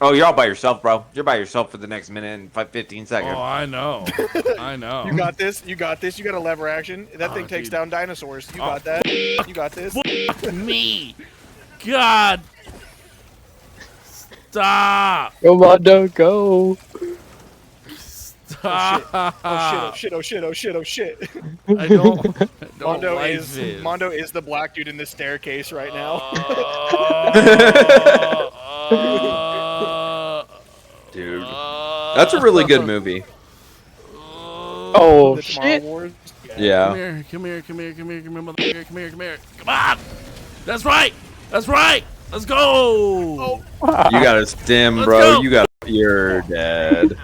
Oh, you're all by yourself, bro. You're by yourself for the next minute and 15 seconds. Oh, I know. I know. You got this. You got this. You got a lever action. That thing takes dude. down dinosaurs. You got that. You got this. Me. God. Stop. Go, Mando, go. Stop. Oh shit! Oh shit! Oh shit! Oh shit! Oh shit! I don't Mondo like is this. Mondo is the black dude in the staircase right now. Dude, that's a really good movie. Oh, The Tomorrow shit. Wars. Yeah. Come here, motherfucker, come here. Come on. That's right. Let's go. Oh, You got a stim, Let's bro. go. You got. You're dead.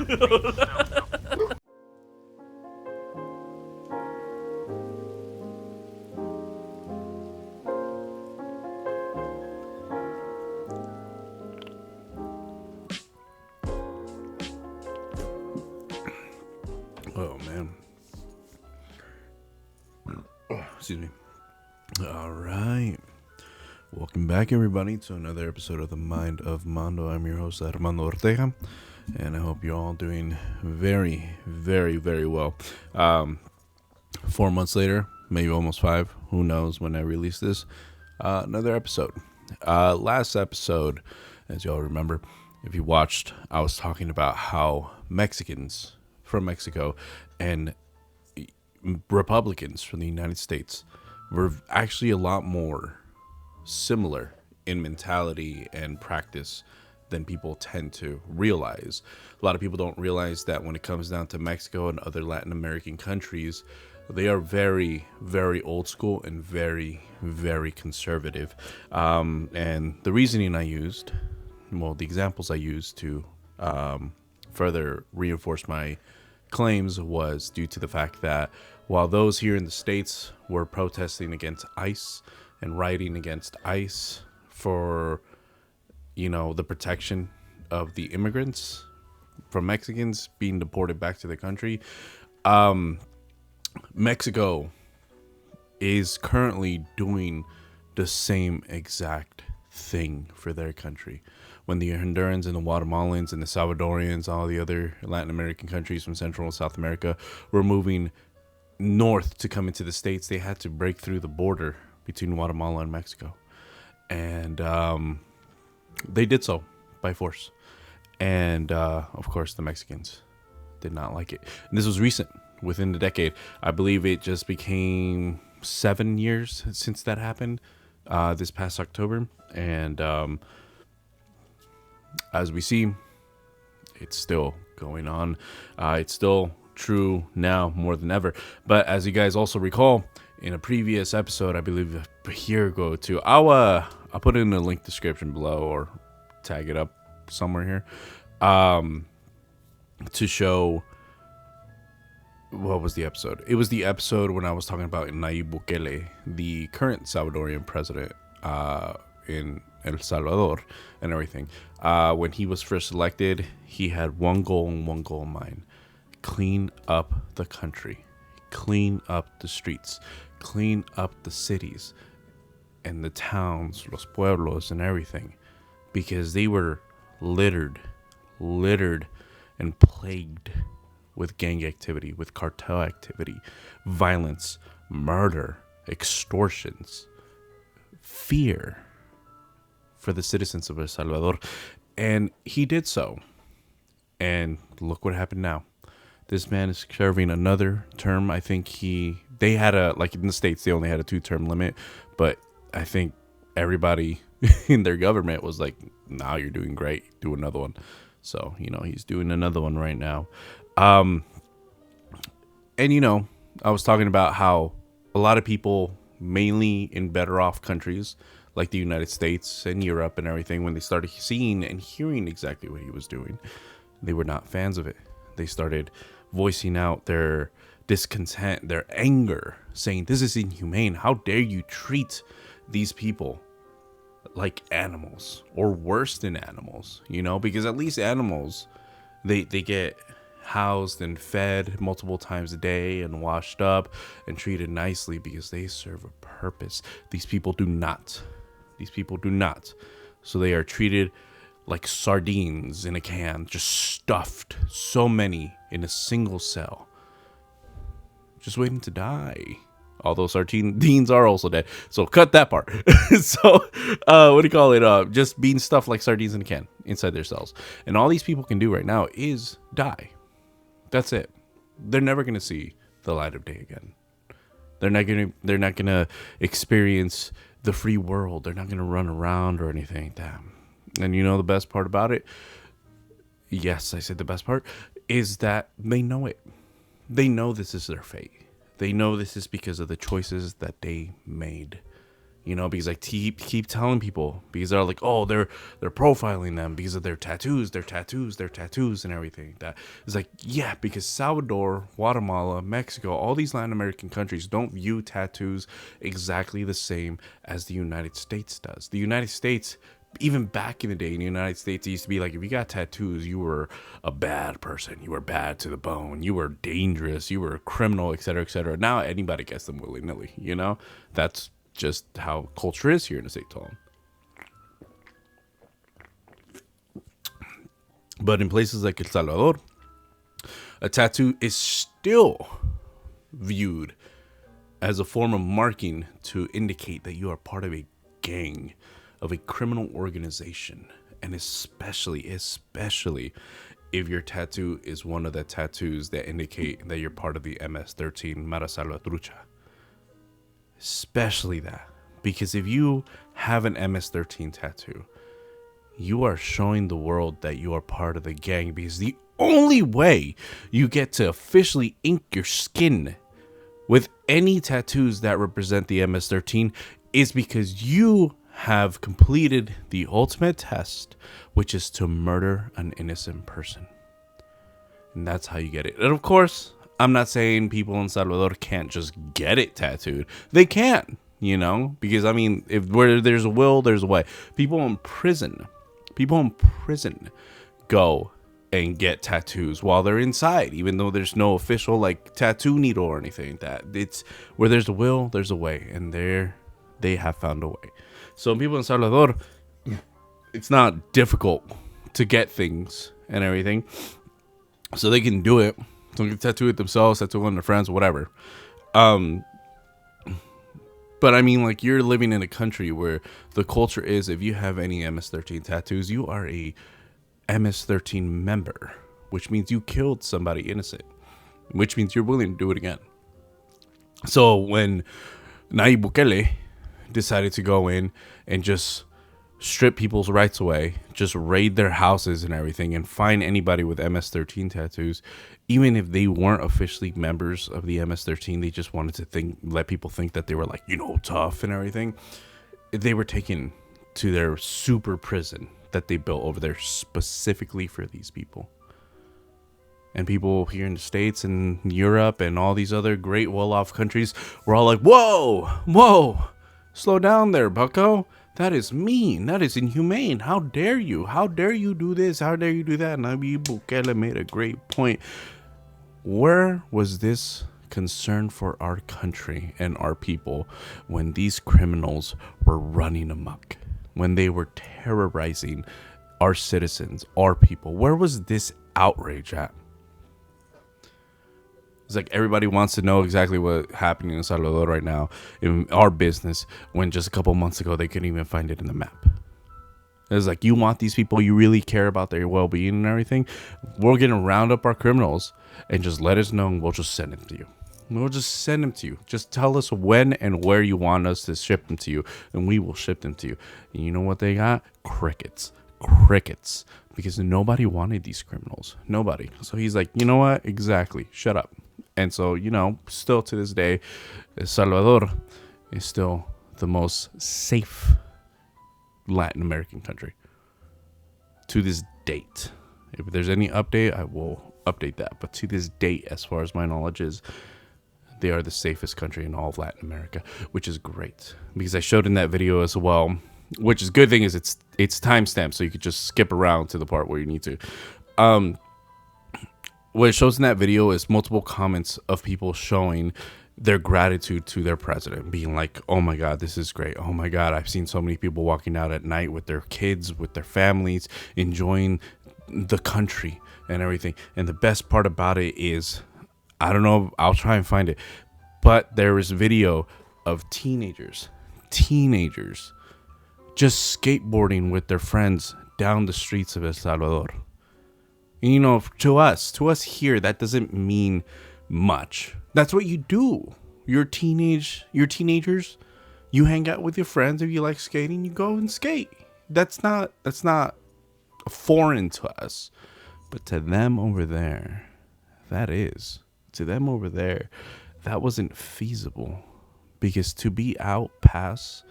Oh man. Oh, excuse me. All right. Welcome back, everybody, to another episode of The Mind of Mando. I'm your host, Armando Ortega, and I hope you're all doing very, very, very well. 4 months later, maybe almost 5, who knows when I release this, another episode. Last episode, as y'all remember, if you watched, I was talking about how Mexicans from Mexico and Republicans from the United States were actually a lot more similar in mentality and practice than people tend to realize. A lot of people don't realize that when it comes down to Mexico and other Latin American countries, they are very, very old school and very, very conservative. And the reasoning I used, well, the examples I used to further reinforce my claims was due to the fact that while those here in the States were protesting against ICE and rioting against ICE for, the protection of the immigrants from Mexicans being deported back to the country, Mexico is currently doing the same exact thing for their country. When the Hondurans and the Guatemalans and the Salvadorians, all the other Latin American countries from Central and South America were moving north to come into the States, they had to break through the border between Guatemala and Mexico. And they did so by force. And of course, the Mexicans did not like it. And this was recent, within the decade. I believe it just became 7 years since that happened, this past October. And as we see, it's still going on. It's still true now more than ever. But as you guys also recall, in a previous episode, I believe a year ago too, I'll put it in the link description below or tag it up somewhere here, to show what was the episode. It was the episode when I was talking about Nayib Bukele, the current Salvadorian president in El Salvador and everything. When he was first elected, he had one goal and one goal in mind: clean up the country, clean up the streets, clean up the cities and the towns, los pueblos and everything, because they were littered and plagued with gang activity, with cartel activity, violence, murder, extortions, fear for the citizens of El Salvador. And he did so. And look what happened now. This man is serving another term. I think they had like in the States, they only had a 2-term limit, but I think everybody in their government was like, nah, you're doing great, do another one. So, he's doing another one right now. And, I was talking about how a lot of people, mainly in better off countries like the United States and Europe and everything, when they started seeing and hearing exactly what he was doing, they were not fans of it. They started voicing out their discontent, their anger, saying, this is inhumane. How dare you treat these people like animals, or worse than animals, because at least animals, they get housed and fed multiple times a day and washed up and treated nicely because they serve a purpose. These people do not. So they are treated like sardines in a can, just stuffed, so many in a single cell, just waiting to die. Although sardines are also dead, so cut that part. So, what do you call it? Just being stuffed like sardines in a can inside their cells. And all these people can do right now is die. That's it. They're never gonna see the light of day again. They're not gonna experience the free world. They're not gonna run around or anything like that. And you know the best part about it? Yes, I said the best part is that they know it. They know this is their fate. They know this is because of the choices that they made. You know, because I keep telling people, because they're like, oh, they're profiling them because of their tattoos, and everything. That is like, yeah, because Salvador, Guatemala, Mexico, all these Latin American countries don't view tattoos exactly the same as the United States does. The United States, even back in the day in the United States, it used to be like, if you got tattoos, you were a bad person. You were bad to the bone. You were dangerous. You were a criminal, etc., etc. Now anybody gets them willy-nilly, you know? That's just how culture is here in the state of But in places like El Salvador, a tattoo is still viewed as a form of marking to indicate that you are part of a gang, of a criminal organization. And especially if your tattoo is one of the tattoos that indicate that you're part of the MS-13 Mara Salvatrucha. Especially that, because if you have an MS-13 tattoo, you are showing the world that you are part of the gang, because the only way you get to officially ink your skin with any tattoos that represent the MS-13 is because you have completed the ultimate test, which is to murder an innocent person. And that's how you get it. And of course, I'm not saying people in Salvador can't just get it tattooed. They can, you know, because I mean, if where there's a will, there's a way. People in prison go and get tattoos while they're inside, even though there's no official like tattoo needle or anything like that. It's where there's a will, there's a way, and they have found a way. So people in Salvador, it's not difficult to get things and everything, so they can do it. So they can tattoo it themselves, tattoo one of their friends, whatever. But I mean, like, you're living in a country where the culture is, if you have any MS-13 tattoos, you are a MS-13 member, which means you killed somebody innocent, which means you're willing to do it again. So when Nayib Bukele decided to go in and just strip people's rights away, just raid their houses and everything, and find anybody with MS-13 tattoos, even if they weren't officially members of the MS-13, they just wanted to let people think that they were like, you know, tough and everything. They were taken to their super prison that they built over there specifically for these people. And people here in the States and Europe and all these other great well-off countries were all like, whoa, slow down there, bucko. That is mean. That is inhumane. How dare you? How dare you do this? How dare you do that? And Nayib Bukele made a great point. Where was this concern for our country and our people when these criminals were running amok? When they were terrorizing our citizens, our people? Where was this outrage at? It's like everybody wants to know exactly what's happening in Salvador right now in our business, when just a couple months ago they couldn't even find it in the map. It's like, you want these people, you really care about their well-being and everything, we're going to round up our criminals and just let us know, and we'll just send them to you. We'll just send them to you. Just tell us when and where you want us to ship them to you, and we will ship them to you. And you know what they got? Crickets. Because nobody wanted these criminals. Nobody. So he's like, you know what? Exactly. Shut up. And so, you know, still to this day, El Salvador is still the most safe Latin American country. To this date. If there's any update, I will update that. But to this date, as far as my knowledge is, they are the safest country in all of Latin America, which is great. Because I showed in that video as well, which is good thing is it's timestamped, so you could just skip around to the part where you need to. What it shows in that video is multiple comments of people showing their gratitude to their president, being like, oh my God, this is great. Oh my God, I've seen so many people walking out at night with their kids, with their families, enjoying the country and everything. And the best part about it is, I don't know, I'll try and find it, but there is video of teenagers just skateboarding with their friends down the streets of El Salvador. And, you know, to us here, that doesn't mean much. That's what you do. You're teenagers. You hang out with your friends. If you like skating, you go and skate. That's not foreign to us. But to them over there, that is. To them over there, that wasn't feasible. Because to be out past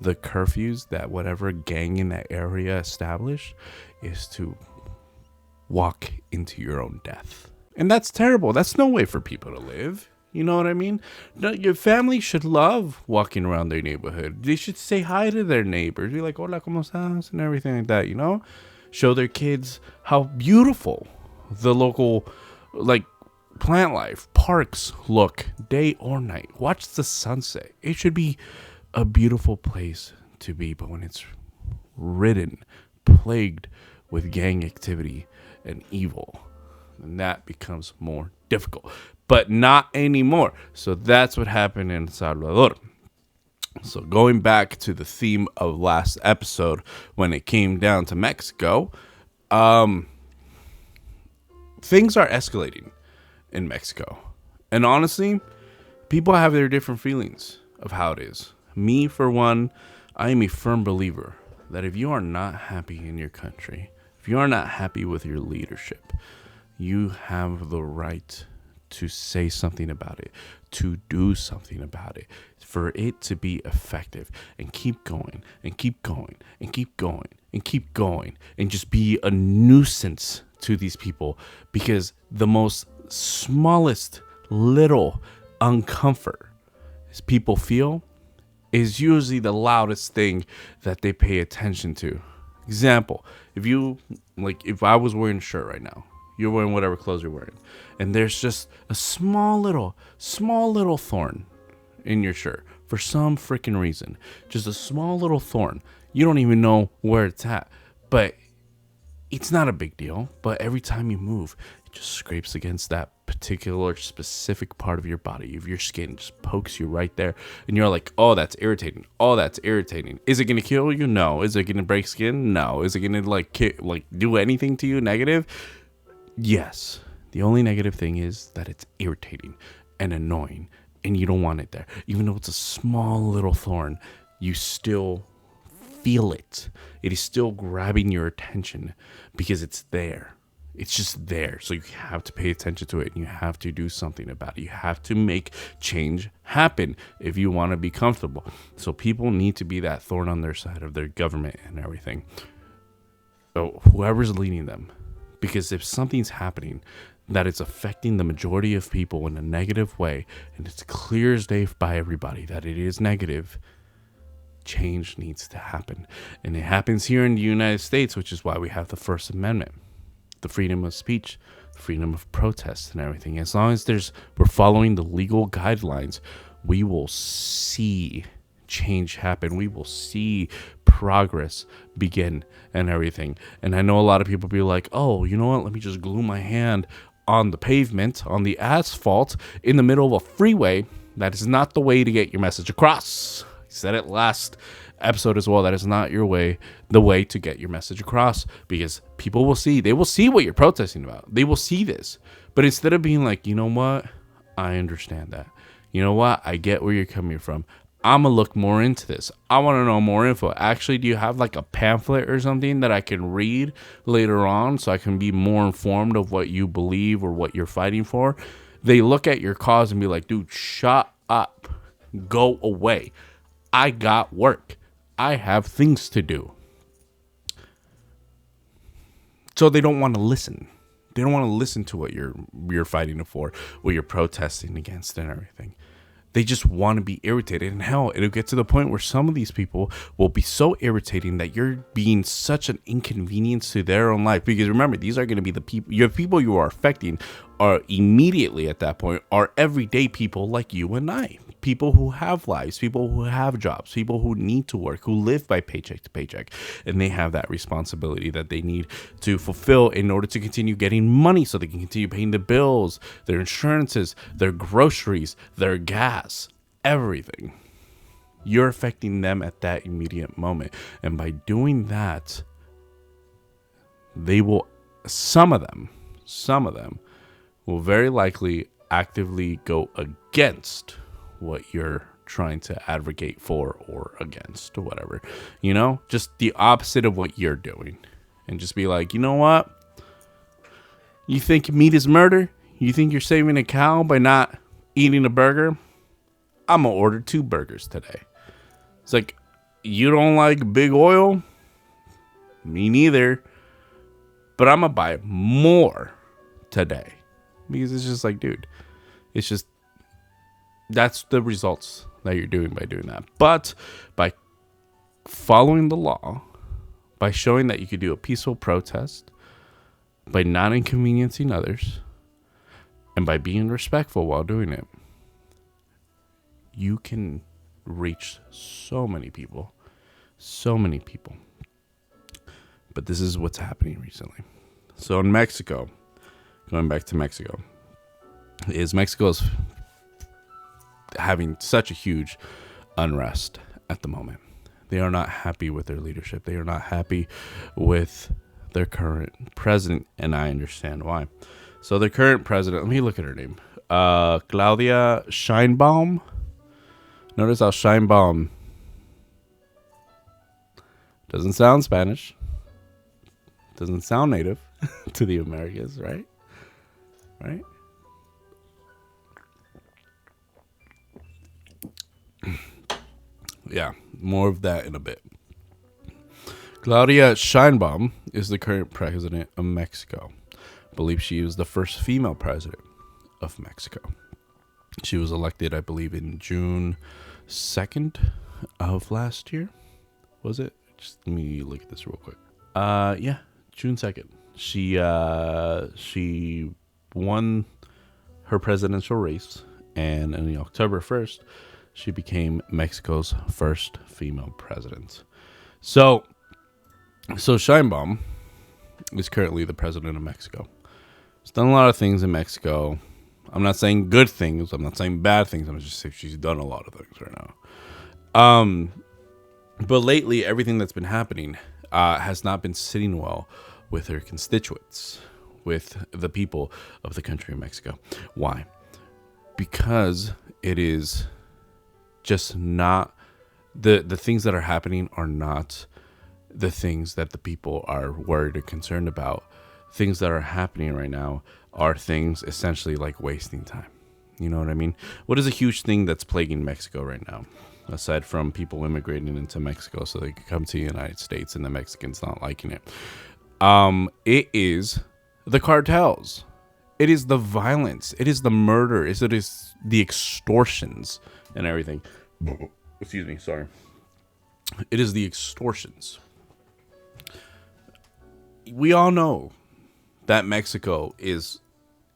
the curfews that whatever gang in that area established is to walk into your own death. And that's terrible. That's no way for people to live. You know what I mean? No, your family should love walking around their neighborhood. They should say hi to their neighbors. Be like, hola, ¿cómo estás? And everything like that, you know? Show their kids how beautiful the local, like, plant life, parks look day or night. Watch the sunset. It should be a beautiful place to be. But when it's ridden, plagued with gang activity and evil, and that becomes more difficult, but not anymore. So that's what happened in Salvador. So going back to the theme of last episode, when it came down to Mexico, things are escalating in Mexico. And honestly, people have their different feelings of how it is. Me, for one, I am a firm believer that if you are not happy in your country, if you are not happy with your leadership, you have the right to say something about it, to do something about it, for it to be effective, and keep going and keep going and keep going and keep going and just be a nuisance to these people, because the most smallest little uncomfort people feel is usually the loudest thing that they pay attention to. Example, if I was wearing a shirt right now, you're wearing whatever clothes you're wearing, and there's just a small little thorn in your shirt for some freaking reason, just a small little thorn. You don't even know where it's at, but it's not a big deal. But every time you move, it just scrapes against that particular specific part of your body, of your skin, just pokes you right there, and you're like, oh, that's irritating. Oh, that's irritating. Is it gonna kill you? No. Is it gonna break skin? No. Is it gonna do anything to you negative? Yes. The only negative thing is that it's irritating and annoying, and you don't want it there. Even though it's a small little thorn, you still feel it. It is still grabbing your attention because it's there. It's just there. So you have to pay attention to it, and you have to do something about it. You have to make change happen if you want to be comfortable. So people need to be that thorn on their side of their government and everything. So whoever's leading them. Because if something's happening that it's affecting the majority of people in a negative way, and it's clear as day by everybody that it is negative, change needs to happen. And it happens here in the United States, which is why we have the First Amendment, the freedom of speech, the freedom of protest and everything. As long as we're following the legal guidelines, we will see change happen. We will see progress begin and everything. And I know a lot of people be like, oh, you know what? Let me just glue my hand on the pavement, on the asphalt, in the middle of a freeway. That is not the way to get your message across. I said it last episode as well. That is not the way to get your message across, because people will see. They will see what you're protesting about. They will see this. But instead of being like, you know what? I understand that. You know what? I get where you're coming from. I'm going to look more into this. I want to know more info. Actually, do you have like a pamphlet or something that I can read later on so I can be more informed of what you believe or what you're fighting for? They look at your cause and be like, dude, shut up. Go away. I got work. I have things to do. So they don't want to listen. They don't want to listen to what you're fighting for, what you're protesting against and everything. They just want to be irritated. And hell, it'll get to the point where some of these people will be so irritating that you're being such an inconvenience to their own life. Because remember, these are going to be the people, your people you are affecting are immediately at that point are everyday people like you and I. People who have lives, people who have jobs, people who need to work, who live by paycheck to paycheck. And they have that responsibility that they need to fulfill in order to continue getting money so they can continue paying the bills, their insurances, their groceries, their gas, everything. You're affecting them at that immediate moment. And by doing that, they will, some of them will very likely actively go against what you're trying to advocate for or against or whatever, you know, just the opposite of what you're doing, and just be like, you know what, you think meat is murder? You think you're saving a cow by not eating a burger? I'm gonna order 2 burgers today. It's like, you don't like big oil? Me neither, but I'm gonna buy more today. Because it's just like, dude, it's just, that's the results that you're doing by doing that. But by following the law, by showing that you could do a peaceful protest, by not inconveniencing others, and by being respectful while doing it, you can reach so many people. So many people. But this is what's happening recently. So in Mexico, going back to Mexico, Mexico's having such a huge unrest at the moment. They are not happy with their leadership. They are not happy with their current president, and I understand why. So their current president, let me look at her name. Claudia Sheinbaum. Notice how Sheinbaum doesn't sound Spanish. Doesn't sound native to the Americas, right? Right? Yeah, more of that in a bit. Claudia Sheinbaum is the current president of Mexico. I believe she was the first female president of Mexico. She was elected, I believe, in June 2nd of last year. Was it? Just let me look at this real quick. Yeah, June 2nd. She won her presidential race, and on October 1st, she became Mexico's first female president. So Sheinbaum is currently the president of Mexico. She's done a lot of things in Mexico. I'm not saying good things. I'm not saying bad things. I'm just saying she's done a lot of things right now. But lately, everything that's been happening has not been sitting well with her constituents, with the people of the country of Mexico. Why? Because it is just not, the things that are happening are not the things that the people are worried or concerned about. Things that are happening right now are things essentially like wasting time. You know what I mean? What is a huge thing that's plaguing Mexico right now? Aside from people immigrating into Mexico so they can come to the United States and the Mexicans not liking it. It is the cartels. It is the violence. It is the murder. It is the extortions and everything. Excuse me, sorry. It is the extortions. We all know that Mexico is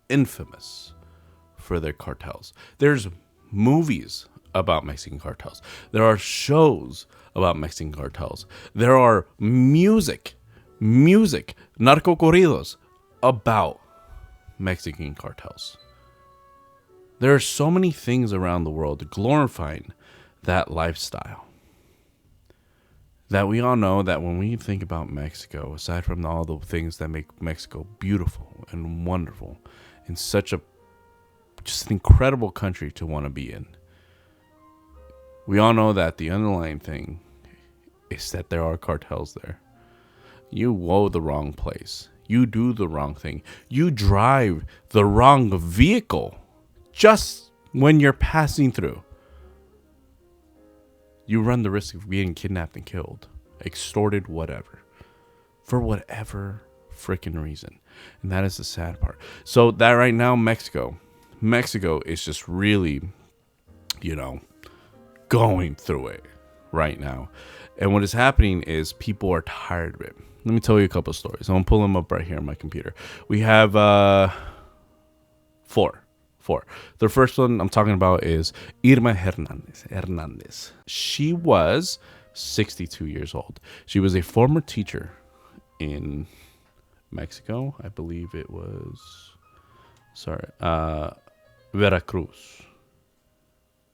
infamous for their cartels. There's movies about Mexican cartels. There are shows about Mexican cartels. There are music, narco corridos about Mexican cartels. There are so many things around the world glorifying that lifestyle, that we all know that when we think about Mexico, aside from all the things that make Mexico beautiful and wonderful and such a just an incredible country to want to be in, we all know that the underlying thing is that there are cartels there. You go the wrong place. You do the wrong thing. You drive the wrong vehicle just when you're passing through. You run the risk of being kidnapped and killed, extorted, whatever, for whatever freaking reason. And that is the sad part. So that right now, Mexico is just really you know, going through it right now. And what is happening is people are tired of it. Let me tell you a couple of stories. I'm going to pull them up right here on my computer. We have four. The first one I'm talking about is Irma Hernandez. She was 62 years old. She was a former teacher in Mexico. I believe it was, Veracruz,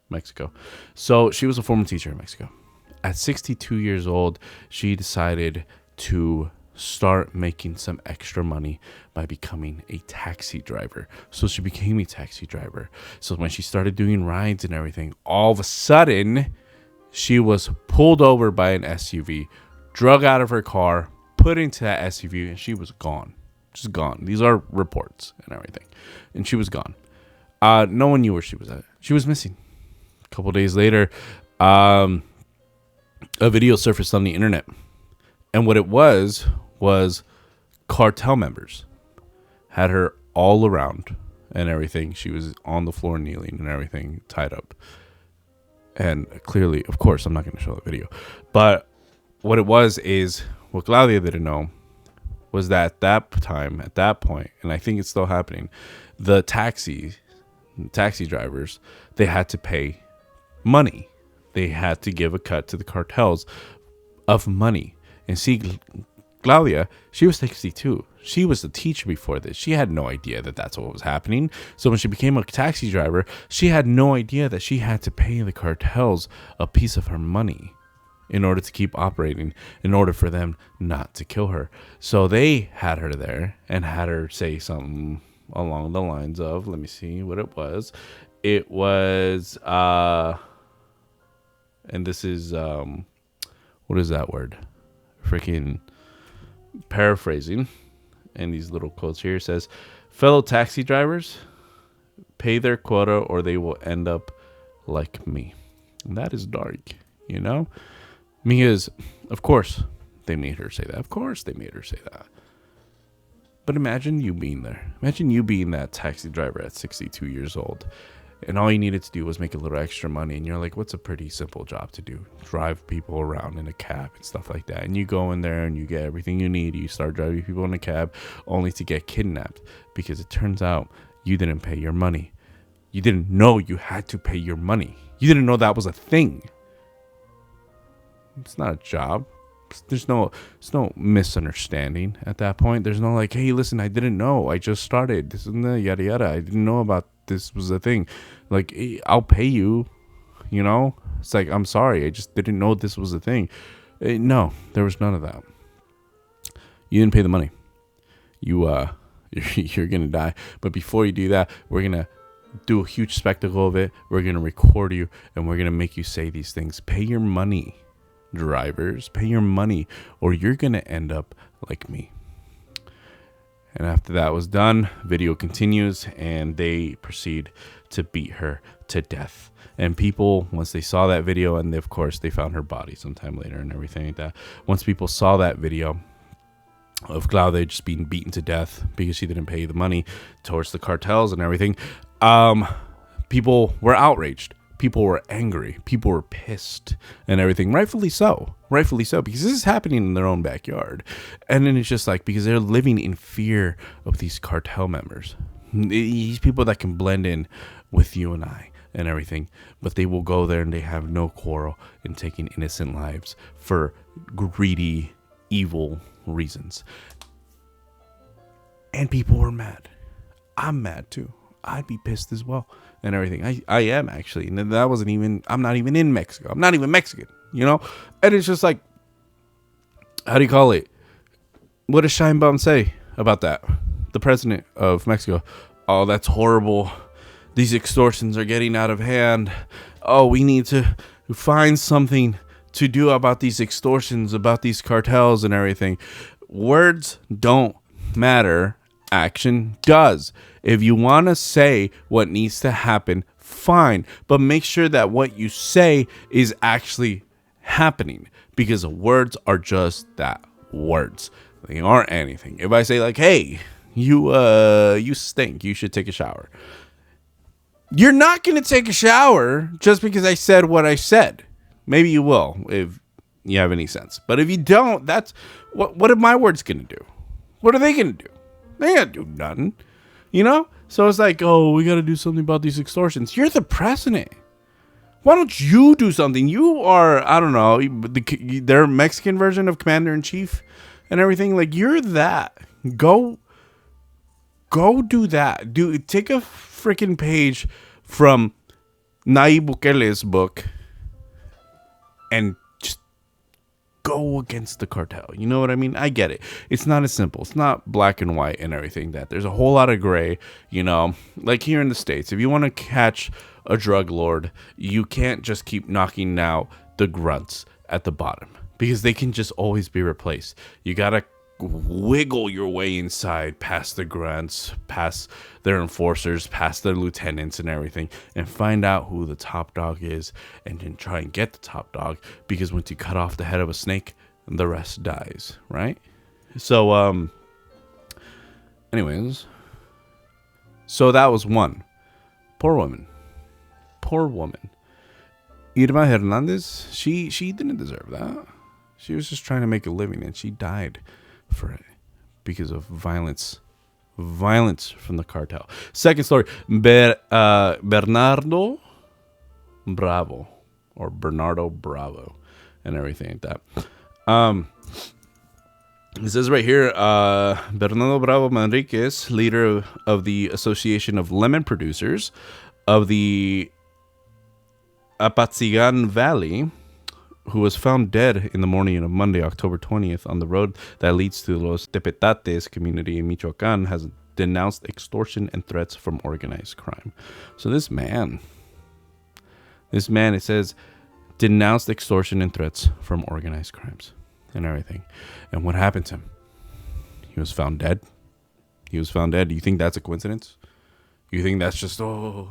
Mexico. So she was a former teacher in Mexico. At 62 years old, she decided to start making some extra money by becoming a taxi driver. So she became a taxi driver. So when she started doing rides and everything, all of a sudden, she was pulled over by an SUV, drug out of her car, put into that SUV, and she was gone. Just gone. These are reports and everything. And she was gone. No one knew where she was at. She was missing. A couple days later, a video surfaced on the internet. And what it was cartel members had her all around and everything. She was on the floor kneeling and everything, tied up. And clearly, of course, I'm not going to show the video. But what it was is, what Claudia didn't know was that at that point, and I think it's still happening, the taxi drivers, they had to pay money. They had to give a cut to the cartels of money. And see, Claudia, she was 62. She was a teacher before this. She had no idea that that's what was happening. So when she became a taxi driver, she had no idea that she had to pay the cartels a piece of her money in order to keep operating, in order for them not to kill her. So they had her there and had her say something along the lines of, let me see what it was. It was, and this is, what is that word? Freaking paraphrasing. And these little quotes here says, fellow taxi drivers, pay their quota or they will end up like me. And that is dark, you know? Because, of course, they made her say that. Of course they made her say that. But imagine you being there. Imagine you being that taxi driver at 62 years old. And all you needed to do was make a little extra money. And you're like, what's a pretty simple job to do? Drive people around in a cab and stuff like that. And you go in there and you get everything you need. You start driving people in a cab only to get kidnapped. Because it turns out you didn't pay your money. You didn't know you had to pay your money. You didn't know that was a thing. It's not a job. There's no misunderstanding at that point. There's no like, hey, listen, I didn't know. I just started. This is the yada yada. I didn't know about this was a thing. Like, hey, I'll pay you. You know, it's like, I'm sorry. I just didn't know this was a thing. No, there was none of that. You didn't pay the money. You're gonna die. But before you do that, we're gonna do a huge spectacle of it. We're gonna record you and we're gonna make you say these things. Pay your money. Drivers, pay your money or you're gonna end up like me. And after that was done, video continues and they proceed to beat her to death. And people, once they saw that video, and of course they found her body sometime later and everything like that, once people saw that video of Claudia just being beaten to death because she didn't pay the money towards the cartels and everything, people were outraged. People were angry. People were pissed and everything. Rightfully so, because this is happening in their own backyard. And then it's just like, because they're living in fear of these cartel members, these people that can blend in with you and I and everything, but they will go there and they have no quarrel in taking innocent lives for greedy, evil reasons. And people were mad. I'm mad too. I'd be pissed as well and everything. I am actually. And that wasn't even, I'm not even in Mexico. I'm not even Mexican, you know? And it's just like, how do you call it? What does Scheinbaum say about that? The president of Mexico. Oh, that's horrible. These extortions are getting out of hand. Oh, we need to find something to do about these extortions, about these cartels and everything. Words don't matter. Action does. If you want to say what needs to happen, fine. But make sure that what you say is actually happening. Because words are just that. Words. They aren't anything. If I say like, hey, you stink, you should take a shower. You're not going to take a shower just because I said what I said. Maybe you will if you have any sense. But if you don't, that's what are my words going to do? What are they going to do? They ain't going to do nothing. You know? So it's like, oh, we got to do something about these extortions. You're the president. Why don't you do something? You are, I don't know, their Mexican version of commander-in-chief and everything. Like, you're that. Go do that. Take a freaking page from Nayib Bukele's book and just go against the cartel. You know what I mean? I get it. It's not as simple. It's not black and white and everything that. There's a whole lot of gray, you know. Like here in the States, if you want to catch a drug lord, you can't just keep knocking out the grunts at the bottom because they can just always be replaced. You gotta wiggle your way inside past the grunts, past their enforcers, past their lieutenants and everything, and find out who the top dog is, and then try and get the top dog, because once you cut off the head of a snake, the rest dies, right? So anyways, so that was one. Poor woman. Irma Hernandez, she didn't deserve that. She was just trying to make a living, and she died for it because of violence from the cartel. Second story, Bernardo Bravo and everything like that. It says right here, Bernardo Bravo Manriquez, leader of the Association of Lemon Producers of the Apatzigan Valley, who was found dead in the morning of Monday, October 20th, on the road that leads to Los Tepetates community in Michoacan, has denounced extortion and threats from organized crime. So this man, it says, denounced extortion and threats from organized crimes and everything. And what happened to him? He was found dead. Do you think that's a coincidence? You think that's just, sorry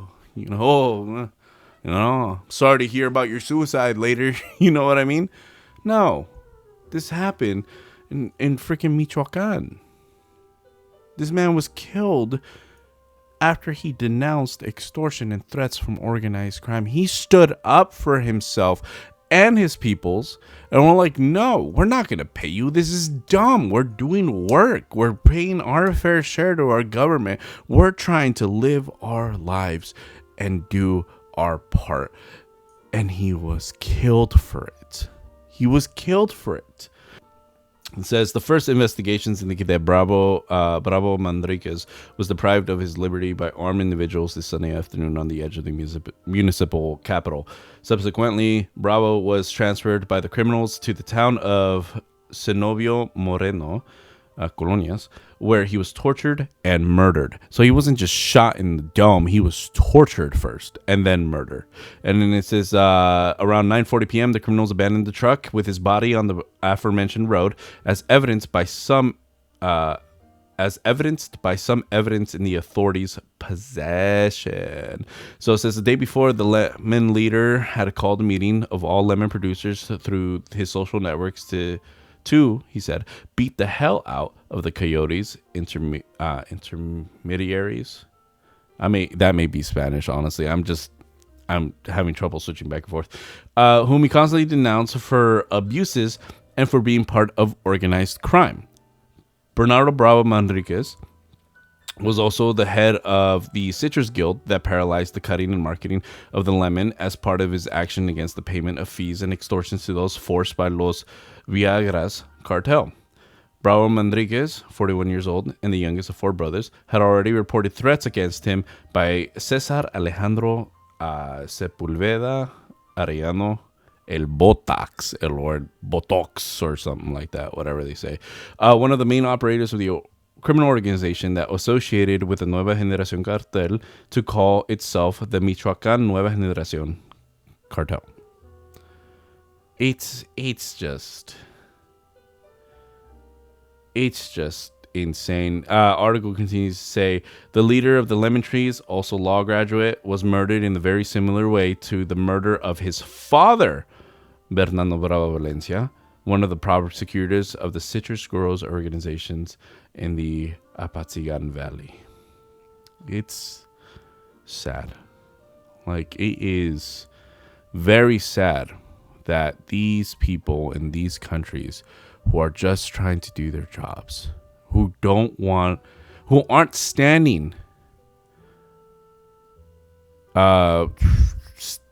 to hear about your suicide later. You know what I mean? No. This happened in freaking Michoacan. This man was killed after he denounced extortion and threats from organized crime. He stood up for himself and his peoples, and we're like, no, we're not going to pay you. This is dumb. We're doing work. We're paying our fair share to our government. We're trying to live our lives and do our part. And he was killed for it. It says the first investigations indicate that Bravo Manriquez was deprived of his liberty by armed individuals this Sunday afternoon on the edge of the municipal capital. Subsequently, Bravo was transferred by the criminals to the town of Cenobio Moreno, Colonias, where he was tortured and murdered. So he wasn't just shot in the dome, he was tortured first and then murdered. And then it says around 9:40 p.m. the criminals abandoned the truck with his body on the aforementioned road as evidenced by some evidence in the authorities' possession. So it says the day before, the Lemon leader had called a meeting of all lemon producers through his social networks to, he said, beat the hell out of the coyotes, intermediaries. That may be Spanish, honestly. I'm having trouble switching back and forth. Whom he constantly denounced for abuses and for being part of organized crime. Bernardo Bravo Manriquez was also the head of the Citrus Guild that paralyzed the cutting and marketing of the lemon as part of his action against the payment of fees and extortions to those forced by Los Viagras cartel. Bravo Manriquez, 41 years old and the youngest of 4 brothers, had already reported threats against him by Cesar Alejandro Sepulveda Arellano El Botox, or Botox, or something like that, whatever they say. One of the main operators of the criminal organization that associated with the Nueva Generación Cartel to call itself the Michoacán Nueva Generación Cartel. It's just insane. Article continues to say the leader of the Lemon Trees, also law graduate, was murdered in a very similar way to the murder of his father, Bernardo Bravo Valencia, one of the prosecutors of the citrus growers organizations in the Apatzigan Valley. It's sad. Like, it is very sad that these people in these countries who are just trying to do their jobs, who aren't standing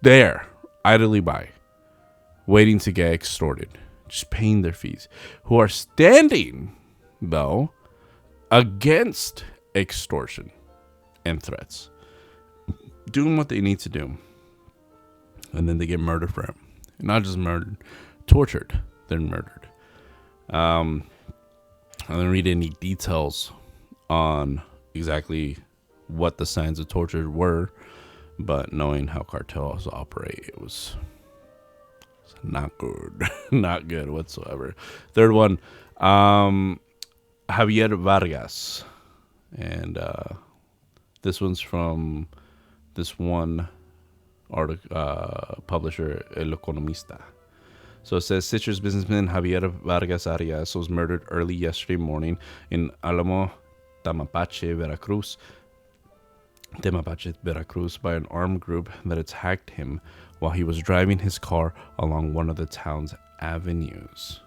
there idly by, waiting to get extorted, just paying their fees, who are standing, though, against extortion and threats, doing what they need to do, and then they get murdered for it. Not just murdered, tortured. They're murdered. I didn't read any details on exactly what the signs of torture were, but knowing how cartels operate, it was not good. Not good whatsoever. Third one, Javier Vargas. And this one's from this one publisher, El Economista. So it says citrus businessman Javier Vargas Arias was murdered early yesterday morning in Alamo, Tamapache, Veracruz, by an armed group that attacked him while he was driving his car along one of the town's avenues.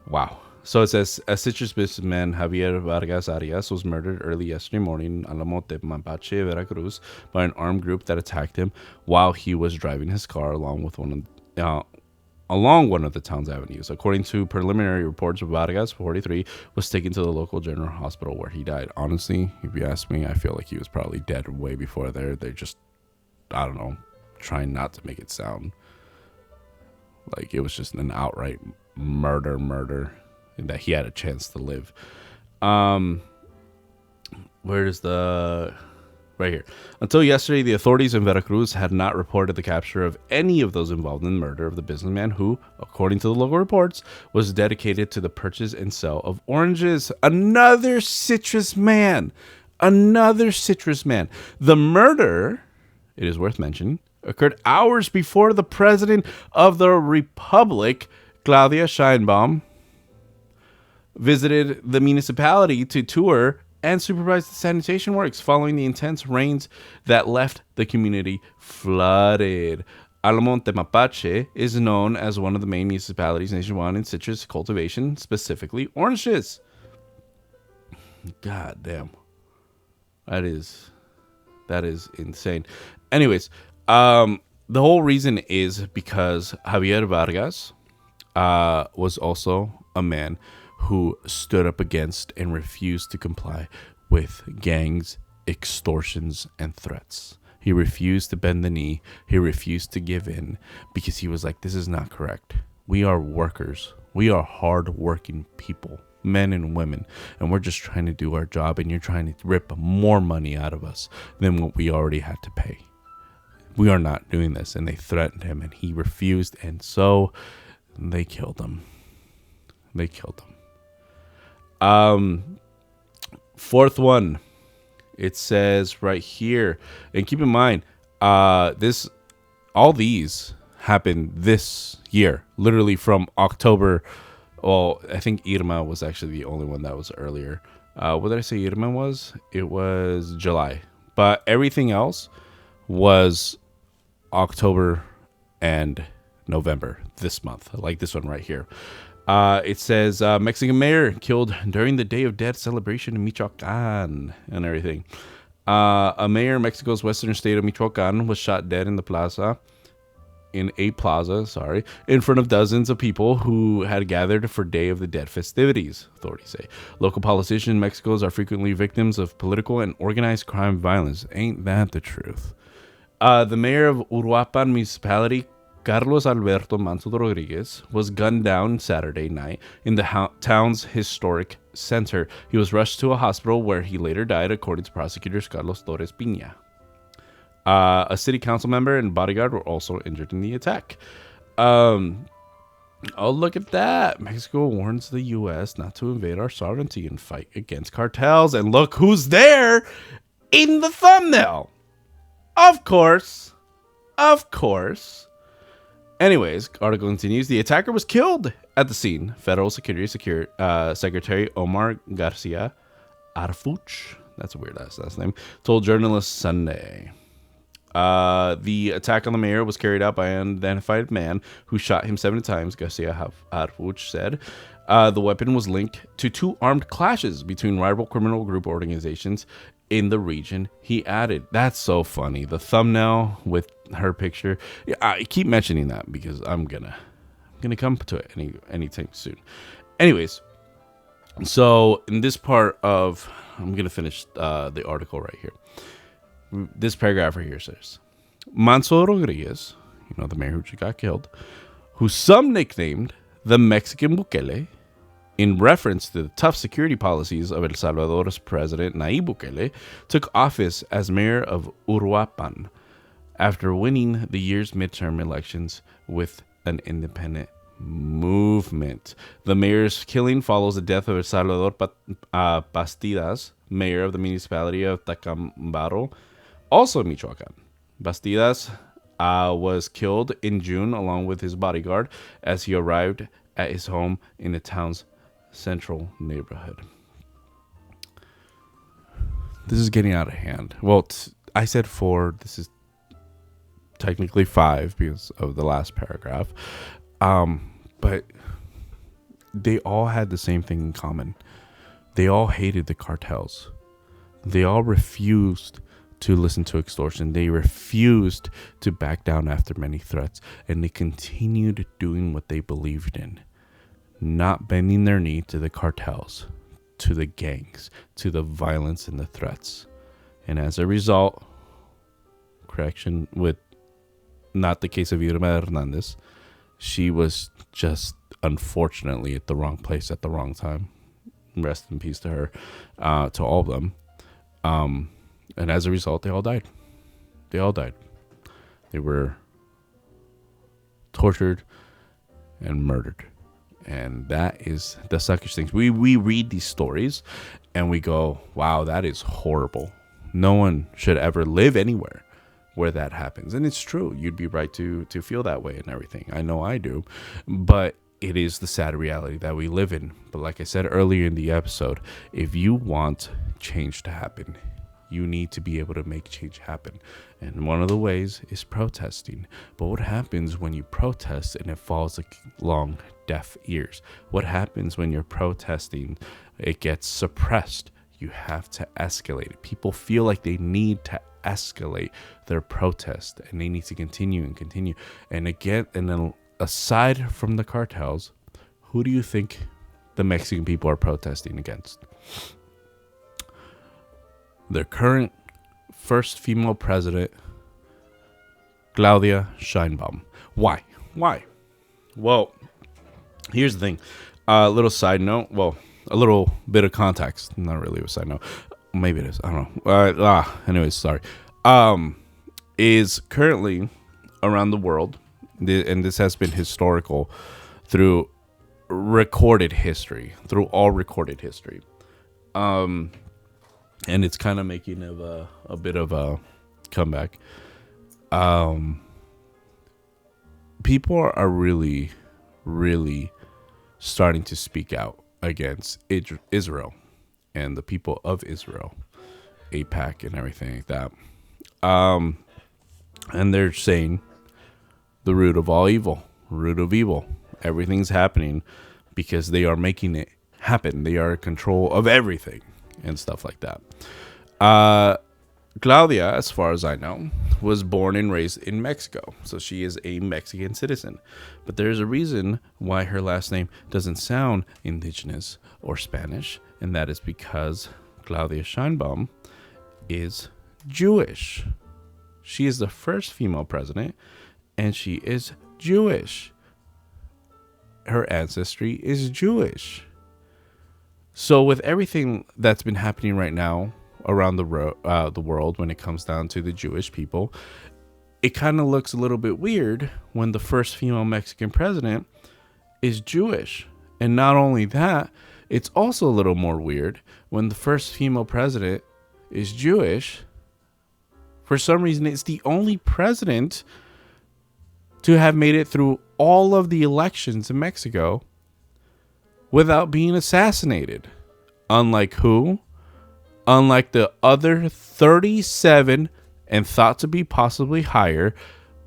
Wow. So it says a citrus businessman Javier Vargas Arias was murdered early yesterday morning in Alamo, Tamapache, Veracruz, by an armed group that attacked him while he was driving his car along one of the town's avenues. According to preliminary reports, Vargas, 43, was taken to the local general hospital where he died. Honestly, if you ask me, I feel like he was probably dead way before there. They're just, I don't know, trying not to make it sound like it was just an outright murder, and that he had a chance to live. Where's the... Right here. Until yesterday, the authorities in Veracruz had not reported the capture of any of those involved in the murder of the businessman who, according to the local reports, was dedicated to the purchase and sale of oranges. Another citrus man. The murder, it is worth mentioning, occurred hours before the president of the Republic, Claudia Sheinbaum, visited the municipality to tour and supervised the sanitation works following the intense rains that left the community flooded. Alamo Tamapache is known as one of the main municipalities nationwide in citrus cultivation, specifically oranges. God damn. That is insane. Anyways, the whole reason is because Javier Vargas was also a man who stood up against and refused to comply with gangs, extortions, and threats. He refused to bend the knee. He refused to give in because he was like, this is not correct. We are workers. We are hard-working people, men and women, and we're just trying to do our job, and you're trying to rip more money out of us than what we already had to pay. We are not doing this. And they threatened him, and he refused, and so they killed him. Fourth one, it says right here, and keep in mind, all these happened this year, literally from October. Well, I think Irma was actually the only one that was earlier. What did I say Irma was? It was July, but everything else was October and November this month, like this one right here. It says Mexican mayor killed during the Day of Dead celebration in Michoacan and everything. A mayor in Mexico's western state of Michoacan was shot dead in a plaza, in front of dozens of people who had gathered for Day of the Dead festivities, authorities say. Local politicians in Mexico are frequently victims of political and organized crime violence. Ain't that the truth? The mayor of Uruapan municipality, Carlos Alberto Manso Rodriguez, was gunned down Saturday night in the town's historic center. He was rushed to a hospital where he later died, according to prosecutors Carlos Torres Piña. A city council member and bodyguard were also injured in the attack. Oh, look at that. Mexico warns the U.S. not to invade our sovereignty and fight against cartels. And look who's there in the thumbnail. Of course. Anyways, article continues. The attacker was killed at the scene. Federal Security Secretary Omar Garcia Arfuch, That's a weird ass last name. Told journalists Sunday. The attack on the mayor was carried out by an unidentified man who shot him 7 times, Garcia Harfuch said. The weapon was linked to 2 armed clashes between rival criminal group organizations in the region. He added, that's so funny. The thumbnail with her picture. Yeah, I keep mentioning that because I'm gonna come to it anytime soon. Anyways, so in this part of, I'm gonna finish the article right here. This paragraph right here says, Manso Rodriguez, the mayor who got killed, who some nicknamed the Mexican Bukele, in reference to the tough security policies of El Salvador's president Nayib Bukele, took office as mayor of Uruapan after winning the year's midterm elections with an independent movement. The mayor's killing follows the death of El Salvador Bastidas, mayor of the municipality of Tacambaro, also in Michoacan. Bastidas was killed in June along with his bodyguard as he arrived at his home in the town's central neighborhood. This is getting out of hand. Well, I said 4. This is technically 5 because of the last paragraph. But they all had the same thing in common. They all hated the cartels. They all refused to listen to extortion. They refused to back down after many threats. And they continued doing what they believed in. Not bending their knee to the cartels, to the gangs, to the violence and the threats. And as a result, correction with not the case of Irma Hernandez, she was just unfortunately at the wrong place at the wrong time. Rest in peace to her, to all of them. And as a result, they all died. They all died. They were tortured and murdered. And that is the suckish things. We read these stories and we go, wow, that is horrible. No one should ever live anywhere where that happens. And it's true. You'd be right to feel that way and everything. I know I do. But it is the sad reality that we live in. But like I said earlier in the episode, if you want change to happen, you need to be able to make change happen. And one of the ways is protesting. But what happens when you protest and it falls along deaf ears? What happens when you're protesting? It gets suppressed. You have to escalate it. People feel like they need to escalate their protest and they need to continue and continue. And again, and then aside from the cartels, who do you think the Mexican people are protesting against? Their current first female president, Claudia Sheinbaum. Why? Well, here's the thing. A little side note. Well, a little bit of context. Not really a side note. Maybe it is. I don't know. Anyways, sorry. Is currently around the world, and this has been historical through recorded history, through all recorded history. And it's kind of making a bit of a comeback. People are really, really starting to speak out against Israel and the people of Israel, AIPAC and everything like that. And they're saying the root of all evil, root of evil. Everything's happening because they are making it happen. They are in control of everything and stuff like that. Claudia, as far as I know, was born and raised in Mexico. So she is a Mexican citizen. But there's a reason why her last name doesn't sound indigenous or Spanish. And that is because Claudia Sheinbaum is Jewish. She is the first female president, and she is Jewish. Her ancestry is Jewish. So with everything that's been happening right now around the world when it comes down to the Jewish people, it kind of looks a little bit weird when the first female Mexican president is Jewish. And not only that, it's also a little more weird when the first female president is Jewish. For some reason, it's the only president to have made it through all of the elections in Mexico without being assassinated. Unlike who? unlike the other 37 and thought to be possibly higher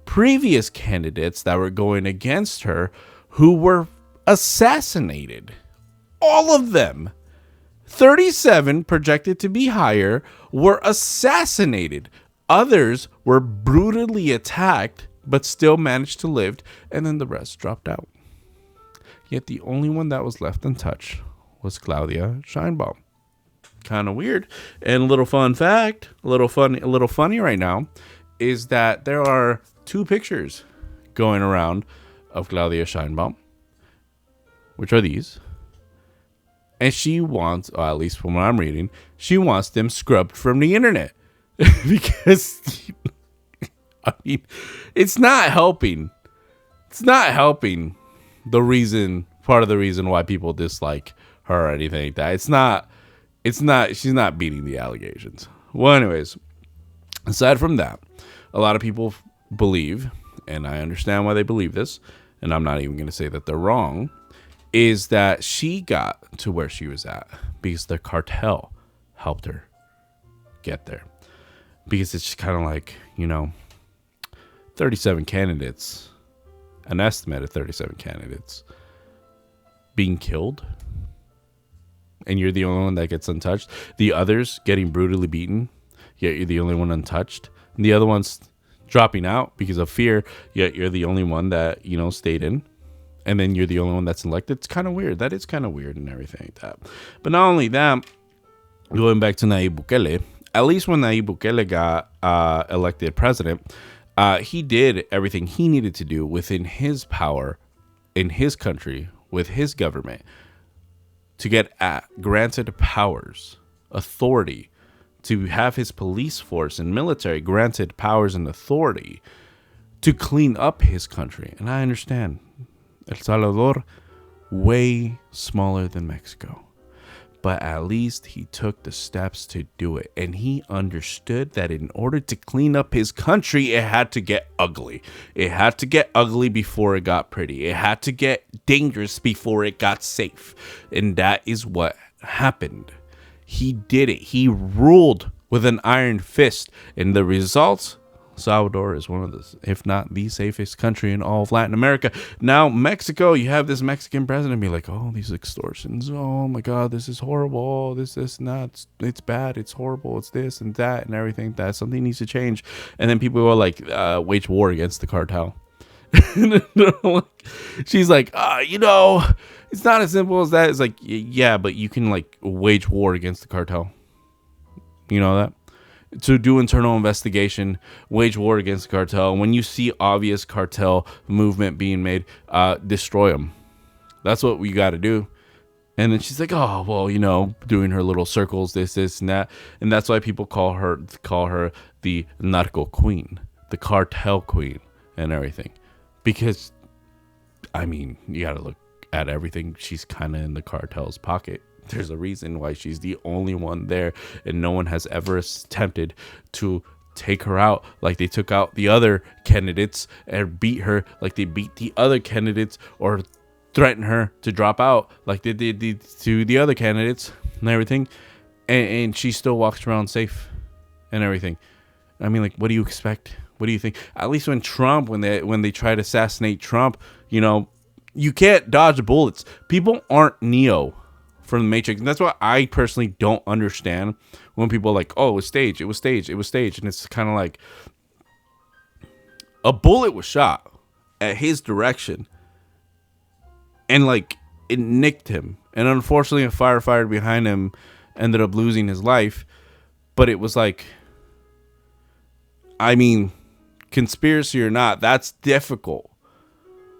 previous candidates that were going against her who were assassinated. All of them. 37 projected to be higher were assassinated. Others were brutally attacked but still managed to live, and then the rest dropped out. Yet the only one that was left untouched was Claudia Scheinbaum. Kind of weird. And a little fun fact, a little funny right now, is that there are 2 pictures going around of Claudia Scheinbaum, which are these. And she wants, or at least from what I'm reading, she wants them scrubbed from the internet. Because, I mean, it's not helping. It's not helping part of the reason why people dislike her or anything like that. She's not beating the allegations. Well, anyways, aside from that, a lot of people believe, and I understand why they believe this, and I'm not even going to say that they're wrong, is that she got to where she was at because the cartel helped her get there. Because it's kind of like, 37 candidates, an estimate of 37 candidates being killed, and you're the only one that gets untouched. The others getting brutally beaten, yet you're the only one untouched. And the other ones dropping out because of fear, yet you're the only one that, stayed in. And then you're the only one that's elected. It's kind of weird. That is kind of weird and everything like that. But not only that, going back to Nayib Bukele, at least when Nayib Bukele got elected president, he did everything he needed to do within his power in his country with his government to get granted powers, authority, to have his police force and military granted powers and authority to clean up his country. And I understand El Salvador, way smaller than Mexico. But at least he took the steps to do it. And he understood that in order to clean up his country, it had to get ugly. It had to get ugly before it got pretty. It had to get dangerous before it got safe. And that is what happened. He did it. He ruled with an iron fist. And the results, Salvador is one of the, if not the safest country in all of Latin America. Now, Mexico, you have this Mexican president be like, oh, these extortions. Oh, my God, this is horrible. Oh, this, and that. It's bad. It's horrible. It's this and that and everything. That something needs to change. And then people will like wage war against the cartel. She's like, it's not as simple as that. It's like, yeah, but you can like wage war against the cartel. You know that? To do internal investigation, wage war against the cartel. When you see obvious cartel movement being made, destroy them. That's what we got to do. And then she's like, oh, well, doing her little circles, this, and that. And that's why people call her the narco queen, the cartel queen and everything. Because, I mean, you got to look at everything. She's kind of in the cartel's pocket. There's a reason why she's the only one there, and no one has ever attempted to take her out like they took out the other candidates and beat her like they beat the other candidates, or threaten her to drop out like they did to the other candidates and everything. And she still walks around safe and everything. I mean, like, what do you expect? What do you think? At least when they try to assassinate Trump, you can't dodge bullets. People aren't Neo from the Matrix. And that's why I personally don't understand when people are like, oh, it was staged. And it's kind of like a bullet was shot at his direction and like it nicked him. And unfortunately, a firefighter behind him ended up losing his life. But it was like, I mean, conspiracy or not, that's difficult.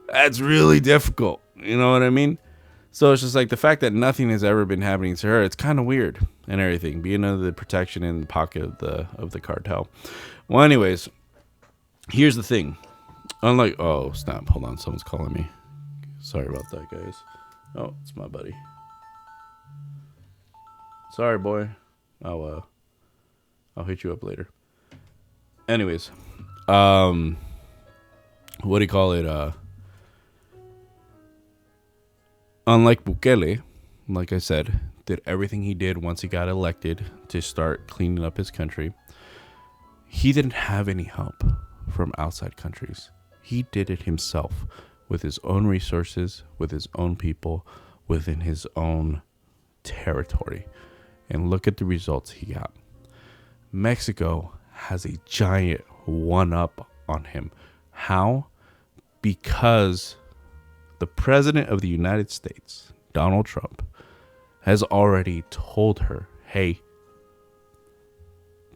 That's really difficult. You know what I mean? So it's just like the fact that nothing has ever been happening to her. It's kind of weird and everything, being under the protection in the pocket of the cartel. Well, anyways, here's the thing. Unlike, oh snap, hold on, someone's calling me. Sorry about that, guys. Oh, it's my buddy. Sorry, boy. I'll hit you up later. Anyways, what do you call it? Unlike Bukele, like I said, did everything he did once he got elected to start cleaning up his country. He didn't have any help from outside countries. He did it himself with his own resources, with his own people, within his own territory. And look at the results he got. Mexico has a giant one-up on him. How? Because the president of the United States, Donald Trump, has already told her, hey,